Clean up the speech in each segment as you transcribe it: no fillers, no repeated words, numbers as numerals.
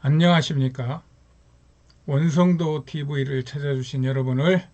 안녕하십니까. 원성도 TV를 찾아주신 여러분을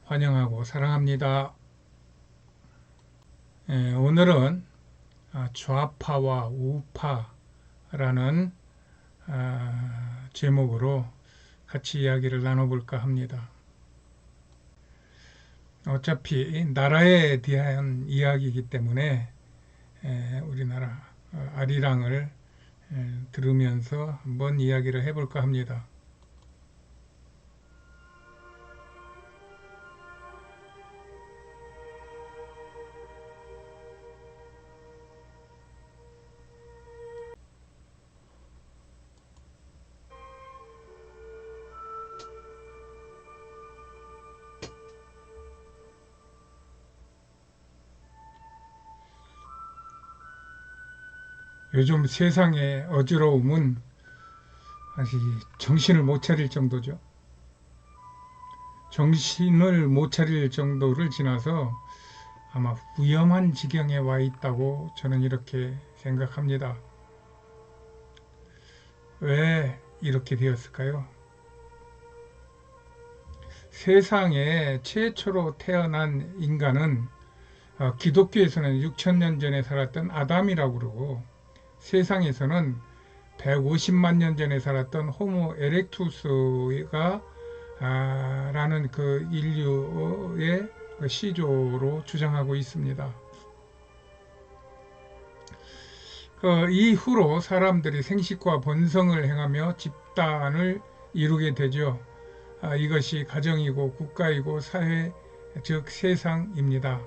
환영하고 사랑합니다. 오늘은 좌파와 우파라는 제목으로 같이 이야기를 나눠볼까 합니다. 어차피 나라에 대한 이야기이기 때문에 우리나라 아리랑을 들으면서 한번 이야기를 해볼까 합니다. 요즘 세상의 어지러움은 아직 정신을 못 차릴 정도죠. 정신을 못 차릴 정도를 지나서 아마 위험한 지경에 와 있다고 저는 이렇게 생각합니다. 왜 이렇게 되었을까요? 세상에 최초로 태어난 인간은 기독교에서는 6천년 전에 살았던 아담이라고 그러고, 세상에서는 150만 년 전에 살았던 호모 에렉투스가 라는 그 인류의 시조로 주장하고 있습니다. 그 이후로 사람들이 생식과 번성을 행하며 집단을 이루게 되죠. 이것이 가정이고 국가이고 사회, 즉 세상입니다.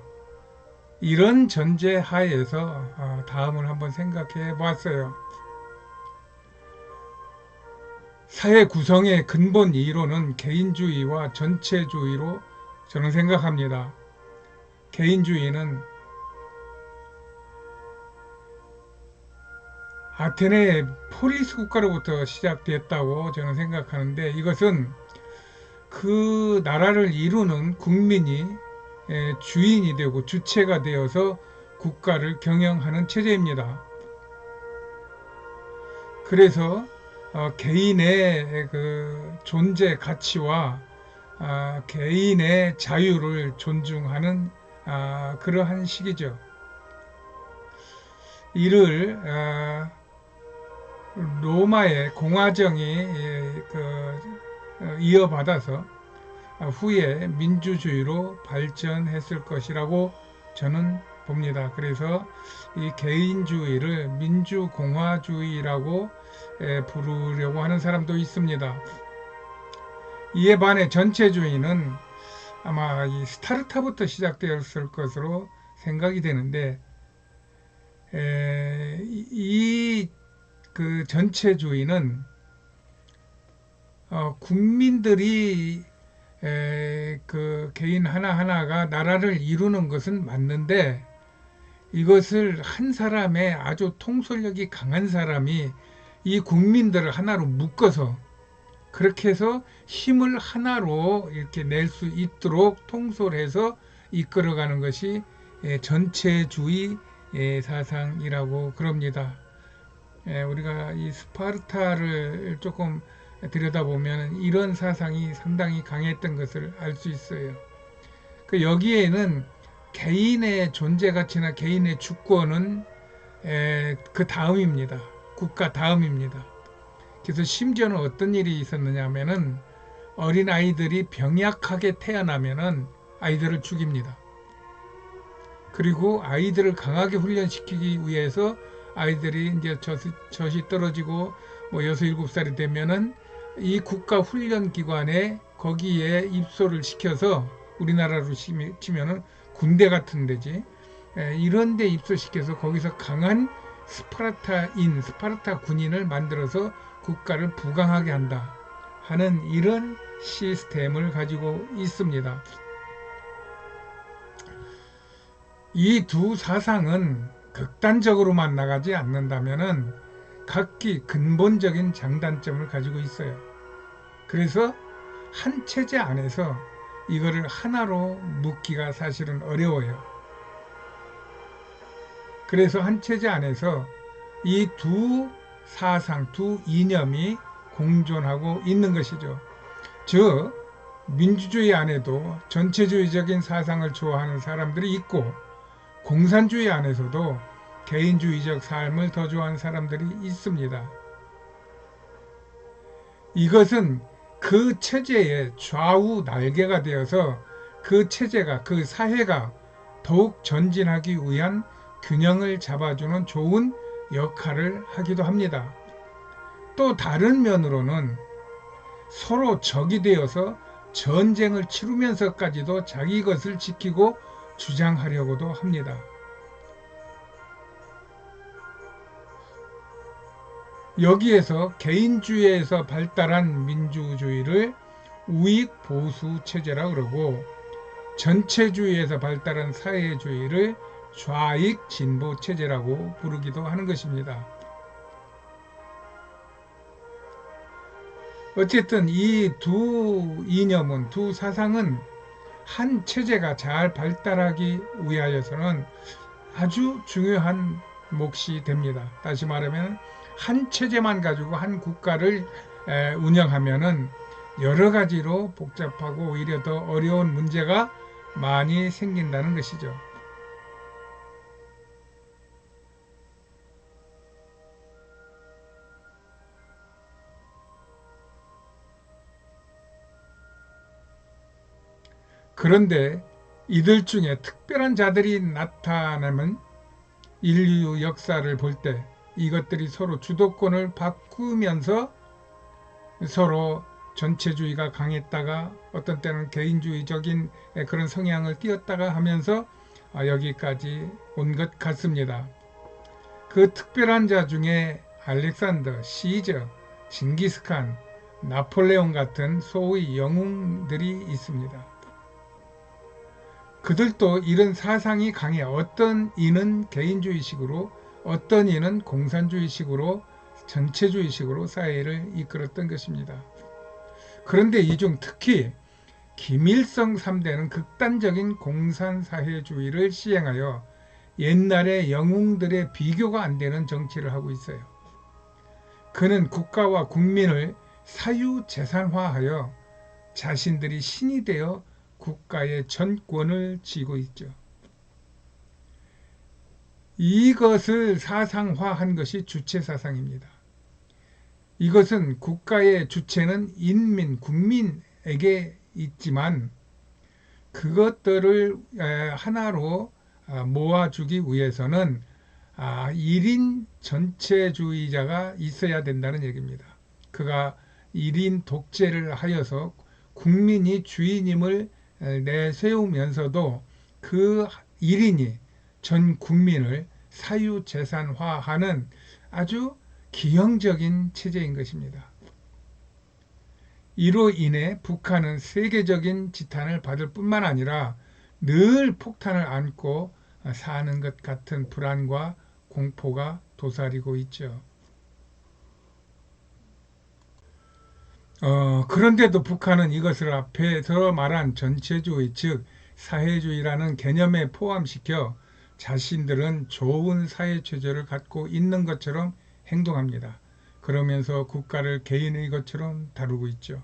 이런 전제 하에서 다음을 한번 생각해 봤어요. 사회 구성의 근본 이론은 개인주의와 전체주의로 저는 생각합니다. 개인주의는 아테네 폴리스 국가로부터 시작됐다고 저는 생각하는데, 이것은 그 나라를 이루는 국민이 주인이 되고 주체가 되어서 국가를 경영하는 체제입니다. 그래서 개인의 그 존재 가치와 개인의 자유를 존중하는 그러한 시기죠. 이를 로마의 공화정이 이어받아서 후에 민주주의로 발전했을 것이라고 저는 봅니다. 그래서 이 개인주의를 민주공화주의라고 부르려고 하는 사람도 있습니다. 이에 반해 전체주의는 아마 이 스파르타부터 시작되었을 것으로 생각이 되는데, 이 그 전체주의는 국민들이 그 개인 하나하나가 나라를 이루는 것은 맞는데, 이것을 한 사람의 아주 통솔력이 강한 사람이 이 국민들을 하나로 묶어서 그렇게 해서 힘을 하나로 이렇게 낼 수 있도록 통솔해서 이끌어가는 것이 전체주의 사상이라고 그럽니다. 우리가 이 스파르타를 조금 들여다보면 이런 사상이 상당히 강했던 것을 알 수 있어요. 그 여기에는 개인의 존재 가치나 개인의 주권은 그 다음입니다. 국가 다음입니다. 그래서 심지어는 어떤 일이 있었느냐 하면은 어린 아이들이 병약하게 태어나면은 아이들을 죽입니다. 그리고 아이들을 강하게 훈련시키기 위해서 아이들이 이제 젖이 떨어지고 뭐 6, 7살이 되면은 이 국가 훈련 기관에 거기에 입소를 시켜서, 우리나라로 치면은 군대 같은 데지, 이런 데 입소시켜서 거기서 강한 스파르타 군인을 만들어서 국가를 부강하게 한다 하는 이런 시스템을 가지고 있습니다. 이 두 사상은 극단적으로만 나가지 않는다면은 각기 근본적인 장단점을 가지고 있어요. 그래서 한 체제 안에서 이거를 하나로 묶기가 사실은 어려워요. 그래서 한 체제 안에서 이 두 사상, 두 이념이 공존하고 있는 것이죠. 즉 민주주의 안에도 전체주의적인 사상을 좋아하는 사람들이 있고 공산주의 안에서도 개인주의적 삶을 더 좋아하는 사람들이 있습니다. 이것은 그 체제의 좌우 날개가 되어서 그 체제가, 그 사회가 더욱 전진하기 위한 균형을 잡아주는 좋은 역할을 하기도 합니다. 또 다른 면으로는 서로 적이 되어서 전쟁을 치르면서까지도 자기 것을 지키고 주장하려고도 합니다. 여기에서 개인주의에서 발달한 민주주의를 우익 보수 체제라 그러고 전체주의에서 발달한 사회주의를 좌익 진보 체제라고 부르기도 하는 것입니다. 어쨌든 이 두 이념은, 두 사상은 한 체제가 잘 발달하기 위하여서는 아주 중요한 몫이 됩니다. 다시 말하면 한 체제만 가지고 한 국가를 운영하면은 여러 가지로 복잡하고 오히려 더 어려운 문제가 많이 생긴다는 것이죠. 그런데 이들 중에 특별한 자들이 나타나면 인류 역사를 볼 때 이것들이 서로 주도권을 바꾸면서 서로 전체주의가 강했다가 어떤 때는 개인주의적인 그런 성향을 띄었다가 하면서 여기까지 온 것 같습니다. 그 특별한 자 중에 알렉산더, 시저, 징기스칸, 나폴레옹 같은 소위 영웅들이 있습니다. 그들도 이런 사상이 강해 어떤 이는 개인주의식으로 어떤 이는 공산주의식으로 전체주의식으로 사회를 이끌었던 것입니다. 그런데 이 중 특히 김일성 3대는 극단적인 공산사회주의를 시행하여 옛날의 영웅들의 비교가 안 되는 정치를 하고 있어요. 그는 국가와 국민을 사유재산화하여 자신들이 신이 되어 국가의 전권을 쥐고 있죠. 이것을 사상화한 것이 주체사상입니다. 이것은 국가의 주체는 인민, 국민에게 있지만 그것들을 하나로 모아주기 위해서는 1인 전체주의자가 있어야 된다는 얘기입니다. 그가 1인 독재를 하여서 국민이 주인임을 내세우면서도 그 1인이 전 국민을 사유재산화하는 아주 기형적인 체제인 것입니다. 이로 인해 북한은 세계적인 지탄을 받을 뿐만 아니라 늘 폭탄을 안고 사는 것 같은 불안과 공포가 도사리고 있죠. 그런데도 북한은 이것을 앞에서 말한 전체주의, 즉 사회주의라는 개념에 포함시켜 자신들은 좋은 사회체제를 갖고 있는 것처럼 행동합니다. 그러면서 국가를 개인의 것처럼 다루고 있죠.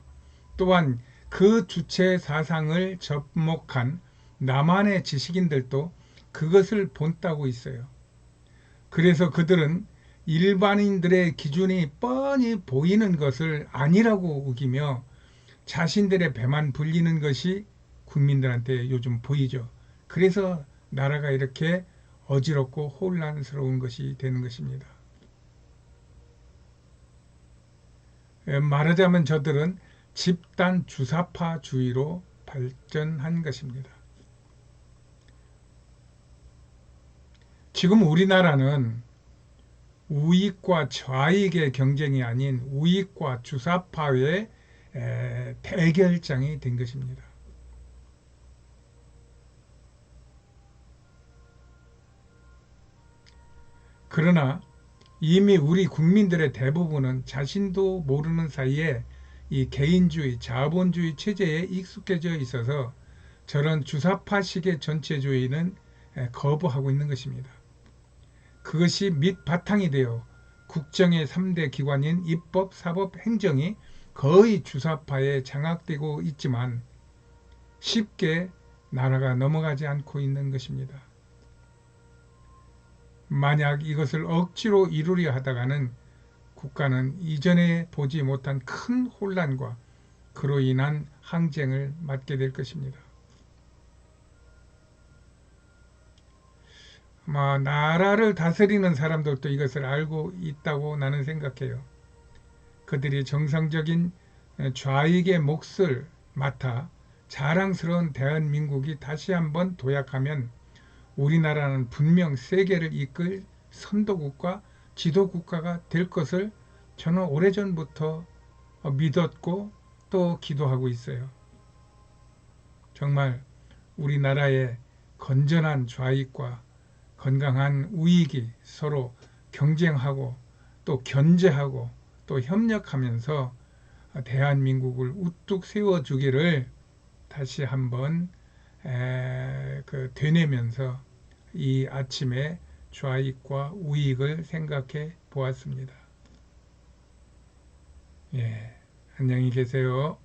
또한 그 주체 사상을 접목한 남한의 지식인들도 그것을 본따고 있어요. 그래서 그들은 일반인들의 기준이 뻔히 보이는 것을 아니라고 우기며 자신들의 배만 불리는 것이 국민들한테 요즘 보이죠. 그래서 나라가 이렇게 어지럽고 혼란스러운 것이 되는 것입니다. 말하자면 저들은 집단 주사파주의로 발전한 것입니다. 지금 우리나라는 우익과 좌익의 경쟁이 아닌 우익과 주사파의 대결장이 된 것입니다. 그러나 이미 우리 국민들의 대부분은 자신도 모르는 사이에 이 개인주의, 자본주의 체제에 익숙해져 있어서 저런 주사파식의 전체주의는 거부하고 있는 것입니다. 그것이 밑바탕이 되어 국정의 3대 기관인 입법, 사법, 행정이 거의 주사파에 장악되고 있지만 쉽게 나라가 넘어가지 않고 있는 것입니다. 만약 이것을 억지로 이루려 하다가는 국가는 이전에 보지 못한 큰 혼란과 그로 인한 항쟁을 맞게 될 것입니다. 아마 나라를 다스리는 사람들도 이것을 알고 있다고 나는 생각해요. 그들이 정상적인 좌익의 몫을 맡아 자랑스러운 대한민국이 다시 한번 도약하면 우리나라는 분명 세계를 이끌 선도국가, 지도국가가 될 것을 저는 오래전부터 믿었고 또 기도하고 있어요. 정말 우리나라의 건전한 좌익과 건강한 우익이 서로 경쟁하고 또 견제하고 또 협력하면서 대한민국을 우뚝 세워주기를 다시 한번 되뇌면서 이 아침에 좌익과 우익을 생각해 보았습니다. 예, 안녕히 계세요.